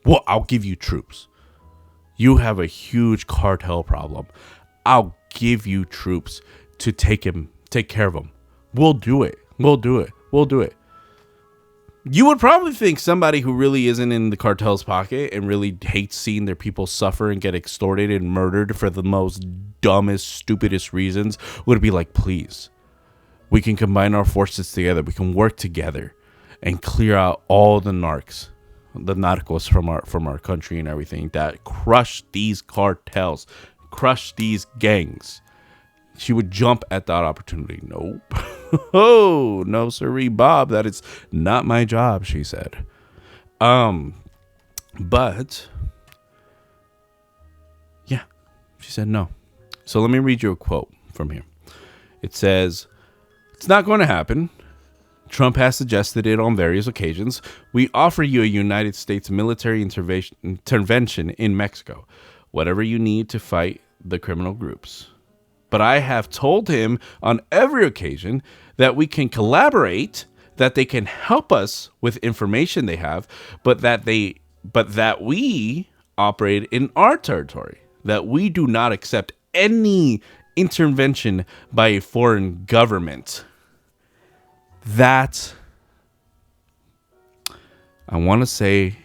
well, I'll give you troops. You have a huge cartel problem. I'll give you troops to take care of him. We'll do it. We'll do it. We'll do it. You would probably think somebody who really isn't in the cartel's pocket and really hates seeing their people suffer and get extorted and murdered for the most dumbest, stupidest reasons would be like, please, we can combine our forces together. We can work together and clear out all the narcos from our country and everything that crush these cartels, crush these gangs. She would jump at that opportunity. Nope. Oh, no, sirree, Bob. That is not my job, she said. But yeah, she said no. So let me read you a quote from here. It says, "It's not going to happen. Trump has suggested it on various occasions. We offer you a United States military intervention in Mexico, whatever you need to fight the criminal groups. But I have told him on every occasion that we can collaborate, that they can help us with information they have, but that we operate in our territory, that we do not accept any intervention by a foreign government." That, I want to say,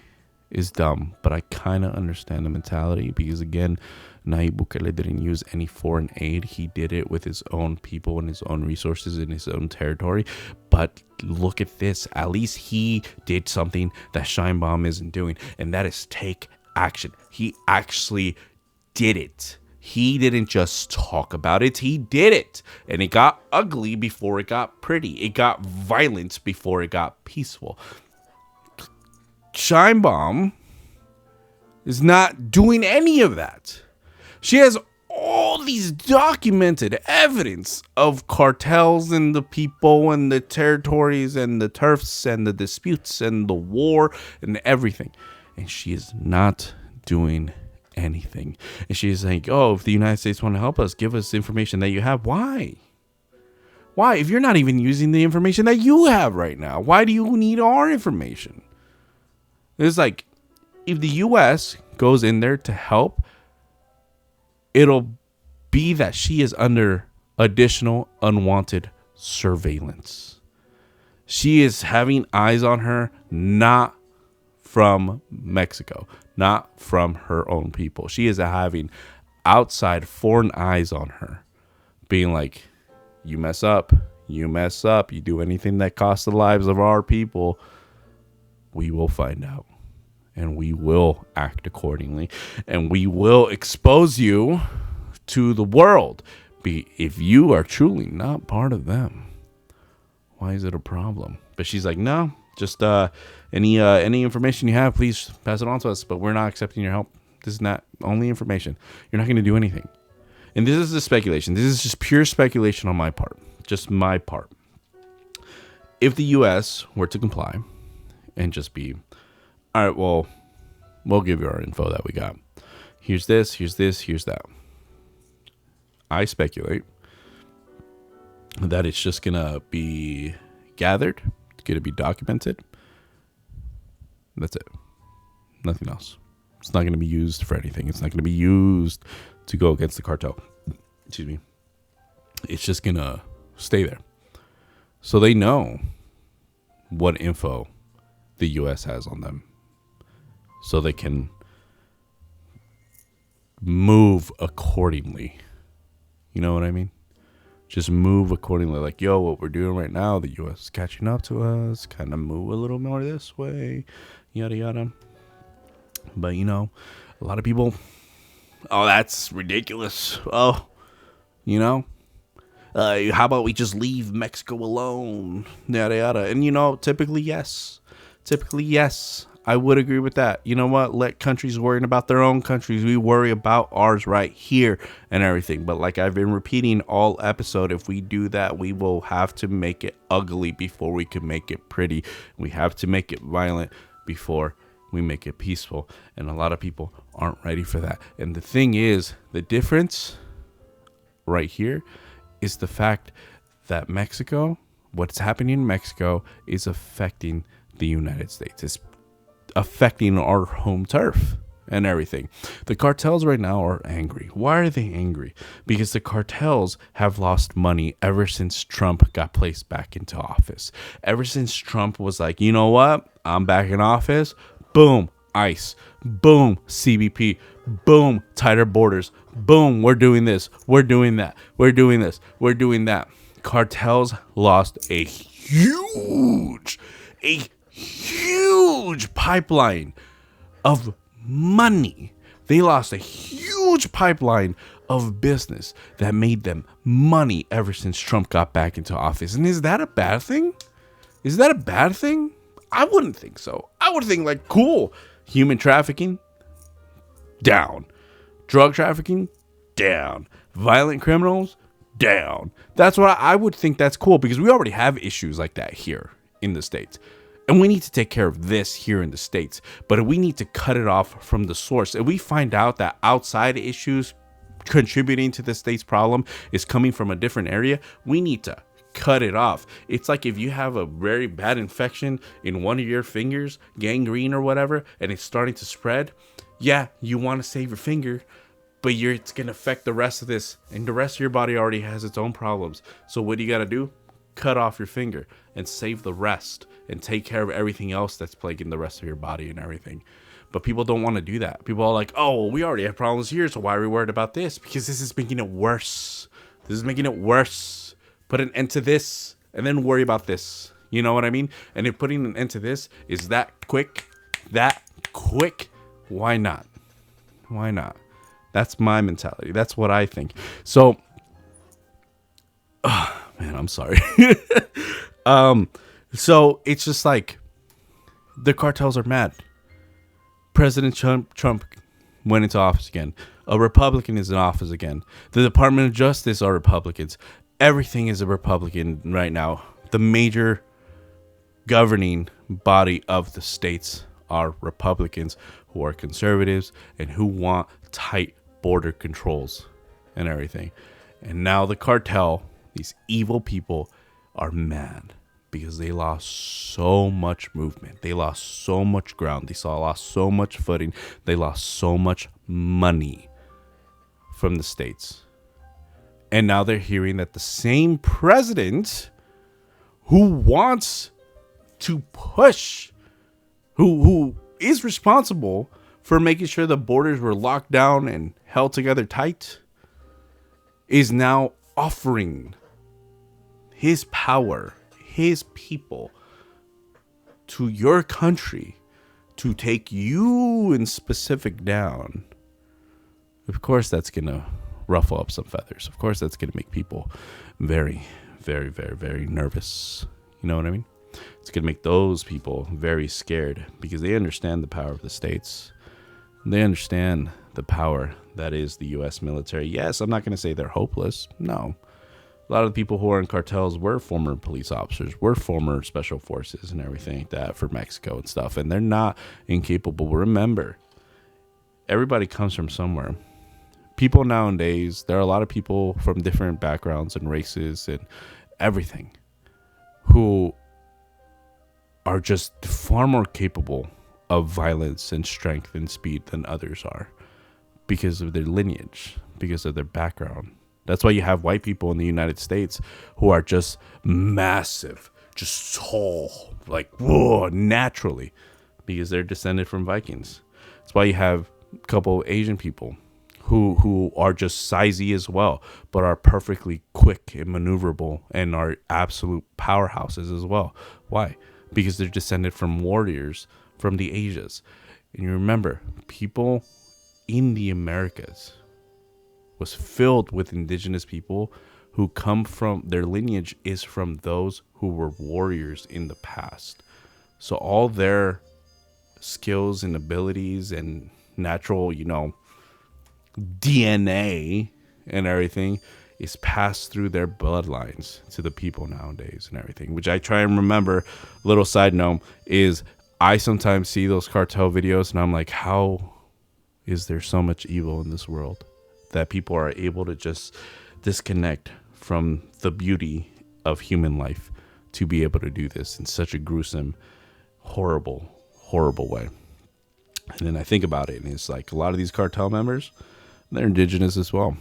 is dumb, but I kind of understand the mentality because, again, Nayib Bukele didn't use any foreign aid. He did it with his own people and his own resources in his own territory. But look at this. At least he did something that Sheinbaum isn't doing, and that is take action. He actually did it. He didn't just talk about it. He did it. And it got ugly before it got pretty. It got violent before it got peaceful. Sheinbaum is not doing any of that. She has all these documented evidence of cartels and the people and the territories and the turfs and the disputes and the war and everything. And she is not doing anything. And she's like, oh, if the United States want to help us, give us information that you have. Why? If you're not even using the information that you have right now, why do you need our information? It's like, if the U.S. goes in there to help, it'll be that she is under additional unwanted surveillance. She is having eyes on her, not from Mexico, not from her own people. She is having outside foreign eyes on her, being like, you mess up, you do anything that costs the lives of our people, we will find out. And we will act accordingly. And we will expose you to the world. If you are truly not part of them, why is it a problem? But she's like, no, just any information you have, please pass it on to us. But we're not accepting your help. This is not only information. You're not going to do anything. And this is the speculation. This is just pure speculation on my part. Just my part. If the U.S. were to comply and just be, all right, well, we'll give you our info that we got. Here's this, here's that. I speculate that it's just going to be gathered. It's going to be documented. That's it. Nothing else. It's not going to be used for anything. It's not going to be used to go against the cartel. Excuse me. It's just going to stay there. So they know what info the U.S. has on them. So they can move accordingly. You know what I mean? Just move accordingly. Like, yo, what we're doing right now, the U.S. is catching up to us. Kind of move a little more this way. Yada, yada. But, you know, a lot of people, oh, that's ridiculous. Oh, you know, How about we just leave Mexico alone? Yada yada. And typically yes. I would agree with that. You know what? Let countries worry about their own countries. We worry about ours right here and everything. But like I've been repeating all episode, if we do that, we will have to make it ugly before we can make it pretty. We have to make it violent before we make it peaceful. And a lot of people aren't ready for that. And the thing is, the difference right here is the fact that Mexico, what's happening in Mexico is affecting the United States. It's affecting our home turf and everything. The cartels right now are angry. Why are they angry? Because the cartels have lost money ever since Trump got placed back into office. Ever since Trump was like, you know what? I'm back in office. Boom, ICE. Boom, CBP. Boom, tighter borders. Boom, we're doing this. We're doing that. We're doing this. We're doing that. Cartels lost a huge pipeline of money. They lost a huge pipeline of business that made them money ever since Trump got back into office. And is that a bad thing? Is that a bad thing? I wouldn't think so. I would think like, cool. Human trafficking, down. Drug trafficking, down. Violent criminals, down. That's what I would think. That's cool because we already have issues like that here in the States. And we need to take care of this here in the States. But we need to cut it off from the source. If we find out that outside issues contributing to the state's problem is coming from a different area, we need to cut it off. It's like if you have a very bad infection in one of your fingers, gangrene or whatever, and it's starting to spread. Yeah, you want to save your finger, but it's going to affect the rest of this. And the rest of your body already has its own problems. So what do you got to do? Cut off your finger and save the rest and take care of everything else that's plaguing the rest of your body and everything. But people don't want to do that. People are like, oh, well, we already have problems here, so why are we worried about this? Because this is making it worse. This is making it worse. Put an end to this and then worry about this. You know what I mean? And if putting an end to this is that quick, why not? Why not? That's my mentality. That's what I think. So, man, I'm sorry. So it's just like the cartels are mad. President Trump went into office again. A Republican is in office again. The Department of Justice are Republicans. Everything is a Republican right now. The major governing body of the states are Republicans who are conservatives and who want tight border controls and everything. And now the cartel, these evil people, are mad because they lost so much movement. They lost so much ground. They lost so much footing. They lost so much money from the states. And now they're hearing that the same president who wants to push, who is responsible for making sure the borders were locked down and held together tight, is now offering his power, his people, to your country to take you in specific down. Of course, that's going to ruffle up some feathers. Of course, that's going to make people very, very, very, very nervous. You know what I mean? It's going to make those people very scared because they understand the power of the states. They understand the power that is the U.S. military. Yes, I'm not going to say they're hopeless. No. A lot of the people who are in cartels were former police officers, were former special forces and everything like that for Mexico and stuff. And they're not incapable. Remember, everybody comes from somewhere. People nowadays, there are a lot of people from different backgrounds and races and everything who are just far more capable of violence and strength and speed than others are because of their lineage, because of their background. That's why you have white people in the United States who are just massive, just tall, like, whoa, naturally, because they're descended from Vikings. That's why you have a couple of Asian people who are just sizey as well, but are perfectly quick and maneuverable and are absolute powerhouses as well. Why? Because they're descended from warriors from the Asias. And you remember, people in the Americas was filled with indigenous people who come from, their lineage is from those who were warriors in the past. So all their skills and abilities and natural, DNA and everything is passed through their bloodlines to the people nowadays and everything, which I try and remember. Little side note is I sometimes see those cartel videos and I'm like, how is there so much evil in this world that people are able to just disconnect from the beauty of human life to be able to do this in such a gruesome, horrible way. And then I think about it, and it's like a lot of these cartel members, they're indigenous as well.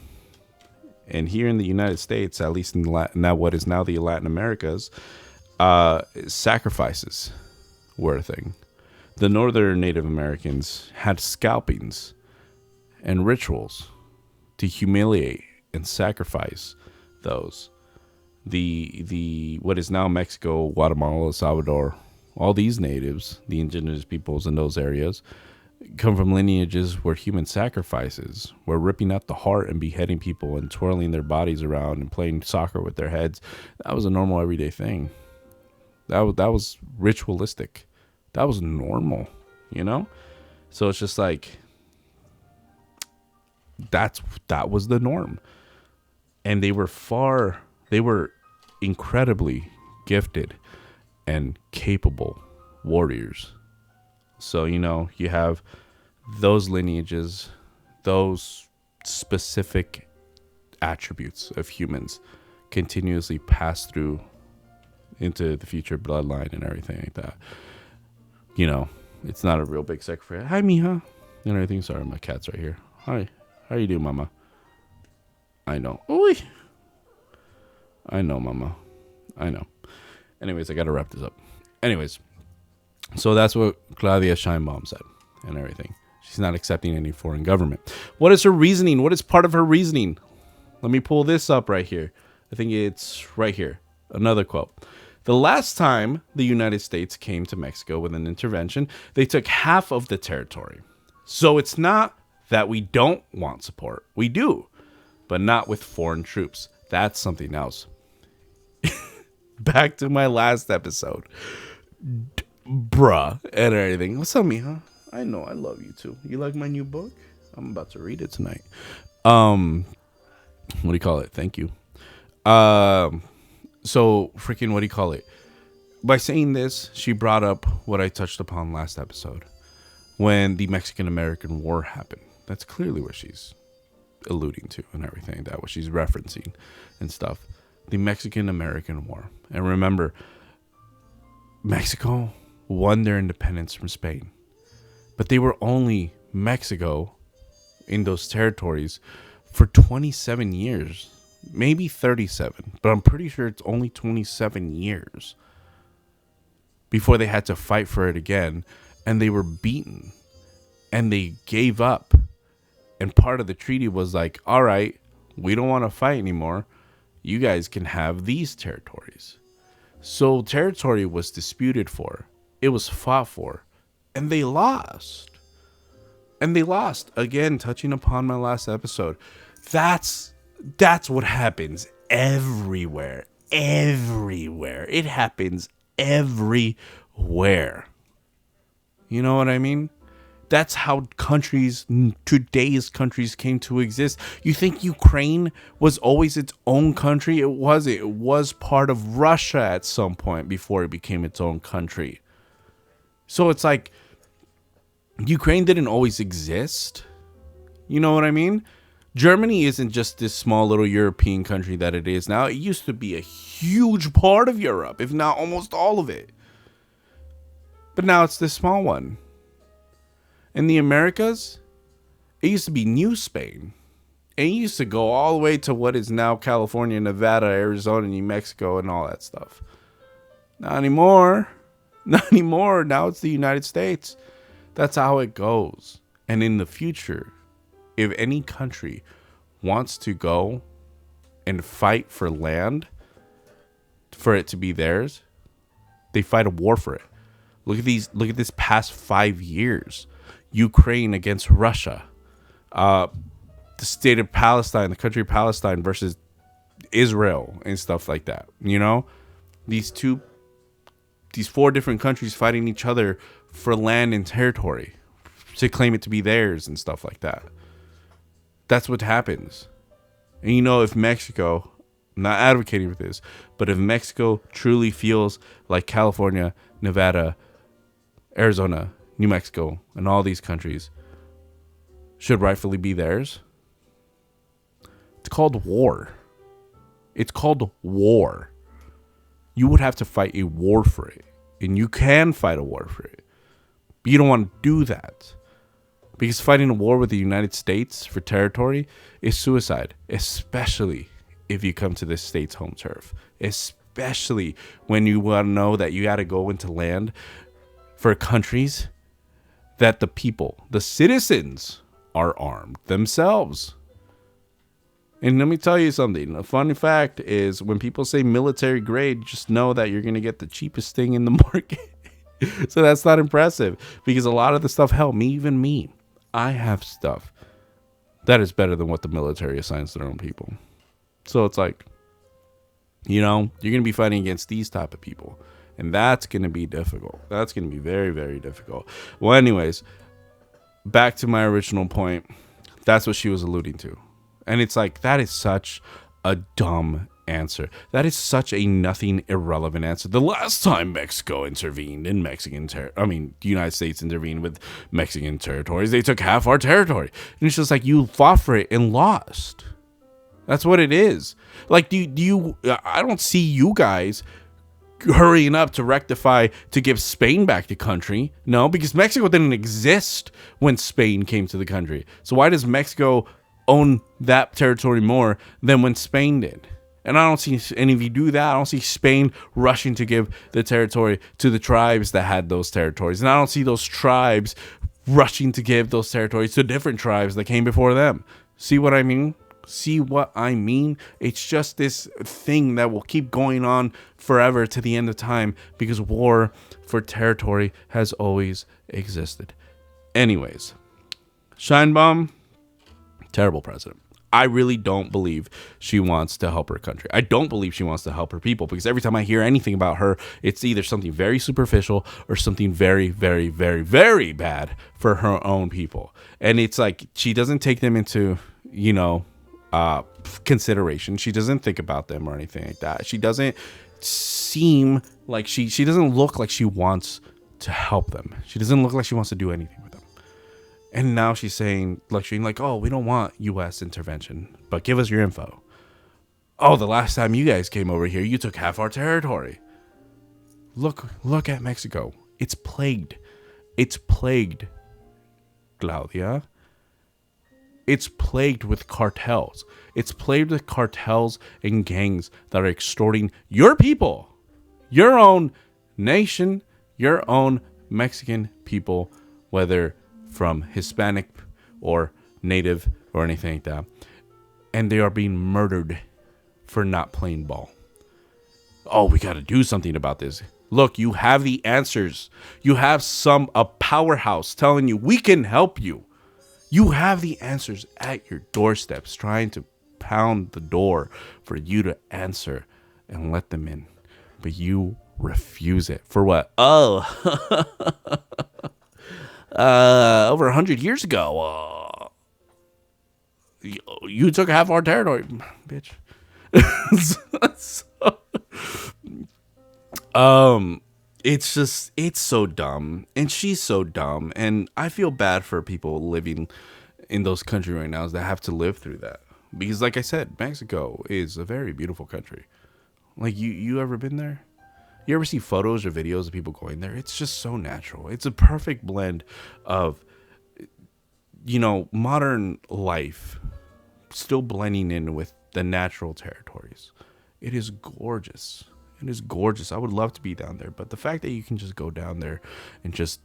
And here in the United States, at least in now what is now the Latin Americas, sacrifices were a thing. The northern Native Americans had scalpings and rituals to humiliate and sacrifice those. The what is now Mexico, Guatemala, El Salvador, all these natives, the indigenous peoples in those areas, come from lineages where human sacrifices, where ripping out the heart and beheading people and twirling their bodies around and playing soccer with their heads, that was a normal everyday thing. That was ritualistic. That was normal, So it's just like that was the norm. And they were incredibly gifted and capable warriors. So, you have those lineages, those specific attributes of humans continuously pass through into the future bloodline and everything like that. It's not a real big sacrifice. Hi, mija. And everything. Sorry, my cat's right here. Hi. How you doing, mama? I know. Oy. I know, mama. I know. Anyways, I got to wrap this up. Anyways. So that's what Claudia Sheinbaum said and everything. She's not accepting any foreign government. What is her reasoning? What is part of her reasoning? Let me pull this up right here. I think it's right here. Another quote. The last time the United States came to Mexico with an intervention, they took half of the territory. So it's not that we don't want support. We do, but not with foreign troops. That's something else. Back to my last episode. Bruh and everything. What's up, mija? I know I love you too. You like my new book? I'm about to read it tonight. What do you call it? Thank you. So freaking what do you call it? By saying this, she brought up what I touched upon last episode when the Mexican-American War happened. That's clearly what she's alluding to and everything, that what she's referencing and stuff. The Mexican-American War. And remember, Mexico won their independence from Spain, but they were only Mexico in those territories for 27 years, maybe 37, but I'm pretty sure it's only 27 years before they had to fight for it again, and they were beaten and they gave up. And part of the treaty was like, all right, we don't want to fight anymore. You guys can have these territories. So territory was disputed for. It was fought for. And they lost. And they lost. Again, touching upon my last episode. That's what happens everywhere. Everywhere. It happens everywhere. You know what I mean? That's how today's countries came to exist. You think Ukraine was always its own country? It was part of Russia at some point before it became its own country. So it's like Ukraine didn't always exist. You know what I mean? Germany isn't just this small little European country that it is now. It used to be a huge part of Europe, if not almost all of it. But now it's this small one. In the Americas, it used to be New Spain. And it used to go all the way to what is now California, Nevada, Arizona, New Mexico, and all that stuff. Not anymore. Not anymore. Now it's the United States. That's how it goes. And in the future, if any country wants to go and fight for land, for it to be theirs, they fight a war for it. Look at this past 5 years. Ukraine against Russia, the state of Palestine, the country of Palestine versus Israel and stuff like that. You know, these 4 different countries fighting each other for land and territory to claim it to be theirs and stuff like that. That's what happens. And you know, if Mexico, I'm not advocating for this, but if Mexico truly feels like California, Nevada, Arizona, New Mexico, and all these countries should rightfully be theirs, it's called war. It's called war. You would have to fight a war for it. And you can fight a war for it. But you don't want to do that. Because fighting a war with the United States for territory is suicide. Especially if you come to this state's home turf. Especially when you want to know that you got to go into land for countries that the people, the citizens, are armed themselves. And let me tell you something. A funny fact is when people say military grade, just know that you're going to get the cheapest thing in the market. So that's not impressive because a lot of the stuff, hell, even me, I have stuff that is better than what the military assigns to their own people. So it's like, you know, you're going to be fighting against these type of people. And that's going to be difficult. That's going to be very, very difficult. Well, anyways, back to my original point. That's what she was alluding to. And it's like, that is such a dumb answer. That is such a nothing, irrelevant answer. The last time Mexico intervened in the United States intervened with Mexican territories, they took half our territory. And it's just like, you fought for it and lost. That's what it is. Like, I don't see you guys hurrying up to rectify to give Spain back the country. No, because Mexico didn't exist when Spain came to the country. So why does Mexico own that territory more than when Spain did? And I don't see any of you do that. I don't see Spain rushing to give the territory to the tribes that had those territories. And I don't see those tribes rushing to give those territories to different tribes that came before them. See what I mean? See what I mean? It's just this thing that will keep going on forever to the end of time because war for territory has always existed. Anyways, Sheinbaum, terrible president. I really don't believe she wants to help her country. I don't believe she wants to help her people because every time I hear anything about her, it's either something very superficial or something very, very, very, very bad for her own people. And it's like she doesn't take them into, consideration. She doesn't think about them or anything like that. She doesn't seem like she doesn't look like she wants to help them. She doesn't look like she wants to do anything with them. And now she's saying, oh, we don't want U.S. intervention, but give us your info. Oh, the last time you guys came over here, you took half our territory. Look at Mexico. It's plagued. It's plagued, Claudia. It's plagued with cartels. It's plagued with cartels and gangs that are extorting your people, your own nation, your own Mexican people, whether from Hispanic or Native or anything like that. And they are being murdered for not playing ball. Oh, we got to do something about this. Look, you have the answers. You have a powerhouse telling you we can help you. You have the answers at your doorsteps, trying to pound the door for you to answer and let them in. But you refuse it. For what? Oh, over 100 years ago, you took half our territory, bitch. It's so dumb, and she's so dumb, and I feel bad for people living in those countries right now that have to live through that. Because like I said, Mexico is a very beautiful country. Like, you ever been there? You ever see photos or videos of people going there? It's just so natural. It's a perfect blend of, modern life still blending in with the natural territories. It is gorgeous. It is gorgeous. I would love to be down there. But the fact that you can just go down there and just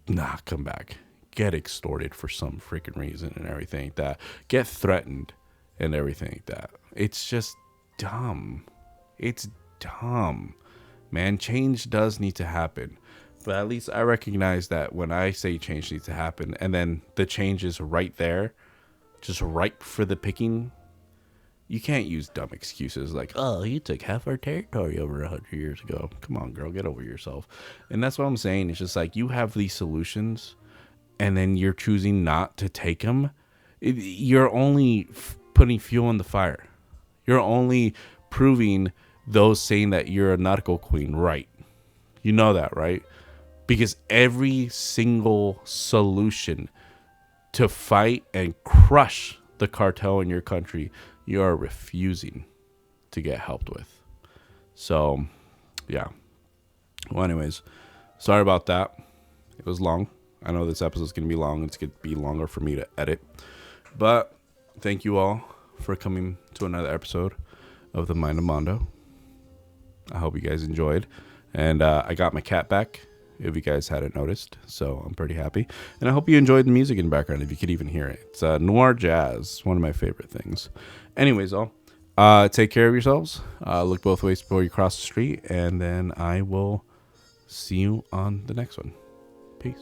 not come back, get extorted for some freaking reason and everything like that, get threatened and everything like that. It's just dumb. It's dumb. Man, change does need to happen. But at least I recognize that when I say change needs to happen and then the change is right there, just ripe for the picking, You can't use dumb excuses like, oh, you took half our territory over 100 years ago. Come on, girl, get over yourself. And that's what I'm saying. It's just like you have these solutions and then you're choosing not to take them. You're only putting fuel in the fire. You're only proving those saying that you're a nautical queen right. You know that, right? Because every single solution to fight and crush the cartel in your country, you are refusing to get helped with. So, yeah. Well, anyways, sorry about that. It was long. I know this episode's going to be long. It's going to be longer for me to edit. But thank you all for coming to another episode of the Mind of Mando. I hope you guys enjoyed. And I got my cat back, if you guys hadn't noticed. So I'm pretty happy. And I hope you enjoyed the music in the background, if you could even hear it. It's noir jazz, one of my favorite things. Anyways, all, take care of yourselves. Look both ways before you cross the street. And then I will see you on the next one. Peace.